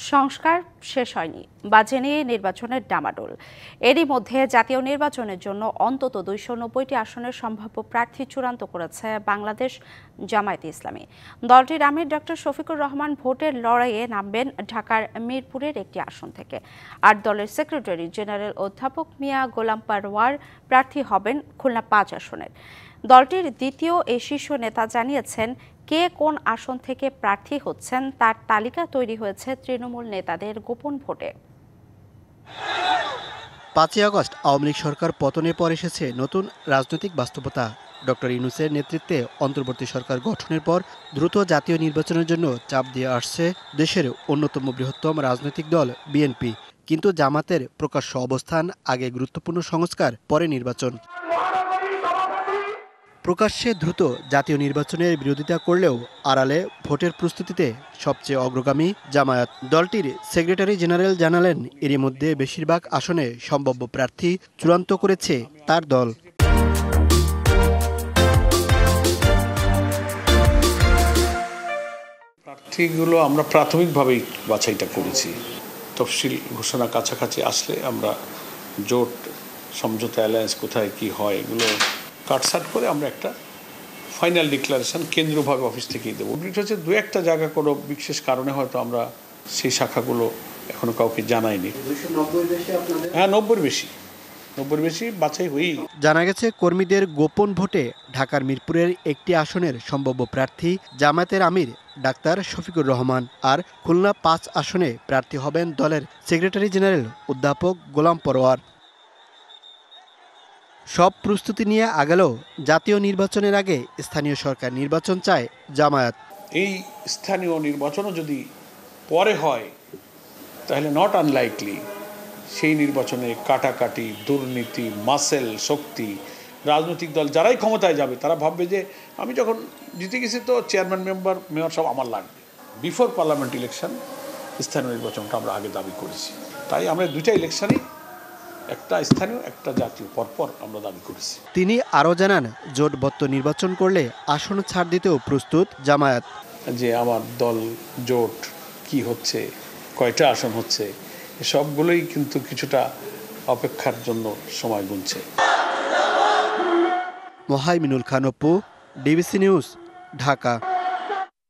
সংস্কার শেষ হয়নি, বাজে নিয়ে নির্বাচনের ডামাডোল। এরই মধ্যে জাতীয় নির্বাচনের জন্য অন্তত 290টি আসনের সম্ভাব্য প্রার্থী চূড়ান্ত করেছে বাংলাদেশ জামায়াতে ইসলামী। দলটির আমির ডক্টর শফিকুর রহমান ভোটের লড়াইয়ে নামবেন ঢাকার মিরপুরের একটি আসন থেকে, আর দলের সেক্রেটারি জেনারেল অধ্যাপক মিয়া গোলাম পারওয়ার প্রার্থী হবেন খুলনা 5 আসনের। দলটির দ্বিতীয় এই শীর্ষ নেতা জানিয়েছেন, কে কোন আসন থেকে প্রার্থী হচ্ছেন তার তালিকা তৈরি হয়েছে তৃণমূল নেতাদের গোপন ভোটে। 5 আগস্ট আওয়ামী লীগ সরকার পতনের পর এসেছে নতুন রাজনৈতিক বাস্তবতা। ডক্টর ইউনূসের নেতৃত্বে অন্তর্বর্তী সরকার গঠনের পর দ্রুত জাতীয় নির্বাচনের জন্য চাপ দিয়ে আসছে দেশের অন্যতম বৃহত্তম রাজনৈতিক দল বিএনপি। কিন্তু জামাতের প্রকাশ্য অবস্থান, আগে গুরুত্বপূর্ণ সংস্কার, পরে নির্বাচন। প্রকাশ্যে দ্রুত জাতীয় নির্বাচনের বিরোধিতা করলেও আড়ালে ভোটের প্রস্তুতিতে সবচেয়ে অগ্রগামী জামায়াত। দলটির সেক্রেটারি জেনারেল জানালেন, এরই মধ্যে বেশিরভাগ আসনে সম্ভাব্য প্রার্থী চূড়ান্ত করেছে তার দল। প্রার্থীগুলো আমরা প্রাথমিকভাবেই বাছাইটা করেছি। তফসিল ঘোষণা কাছাকাছি আসলে আমরা জোট সমঝোতা অ্যালায়েন্স কোথায় কি হয় এগুলো কাটসাট করে আমরা একটা ফাইনাল ডিক্লারেশন কেন্দ্রীয়ভাবে অফিস থেকেই দেবো। হচ্ছে 2-1টা জায়গা কোনো বিশেষ কারণে হয়তো আমরা সেই শাখাগুলো এখনো কাউকে জানাইনি। হ্যাঁ, 90-র বেশি বাছাই হয়েই। জানা গেছে, কর্মীদের গোপন ভোটে ঢাকার মিরপুরের একটি আসনের সম্ভাব্য প্রার্থী জামায়াতের আমির ডাক্তার শফিকুর রহমান, আর খুলনা 5 আসনে প্রার্থী হবেন দলের সেক্রেটারি জেনারেল অধ্যাপক গোলাম পরওয়ার। সব প্রস্তুতি নিয়ে আগালেও জাতীয় নির্বাচনের আগে স্থানীয় সরকার নির্বাচন চায় জামায়াত। এই স্থানীয় নির্বাচনও যদি পরে হয় তাহলে নট আনলাইকলি সেই নির্বাচনে কাটাকাটি, দুর্নীতি, মাসেল শক্তি, রাজনৈতিক দল যারাই ক্ষমতায় যাবে তারা ভাববে যে আমি যখন জিতে গেছি তো চেয়ারম্যান, মেয়র সব আমার লাগবে। বিফোর পার্লামেন্ট ইলেকশন স্থানীয় নির্বাচনটা আমরা আগে দাবি করেছি। তাই আমরা 2টা ইলেকশনই, একটা স্থানীয় একটা জাতীয়, পরপর আমরা দাবি করেছি। তিনি আরও জানান, জোটবদ্ধ নির্বাচন করলে আসন ছাড় দিতেও প্রস্তুত জামায়াত। যে আমার দল জোট কি হচ্ছে, কয়টা আসন হচ্ছে, সবগুলোই কিন্তু কিছুটা অপেক্ষার জন্য সময় গুনছে। Mohaiminul Khan Apu, DBC news, Dhaka.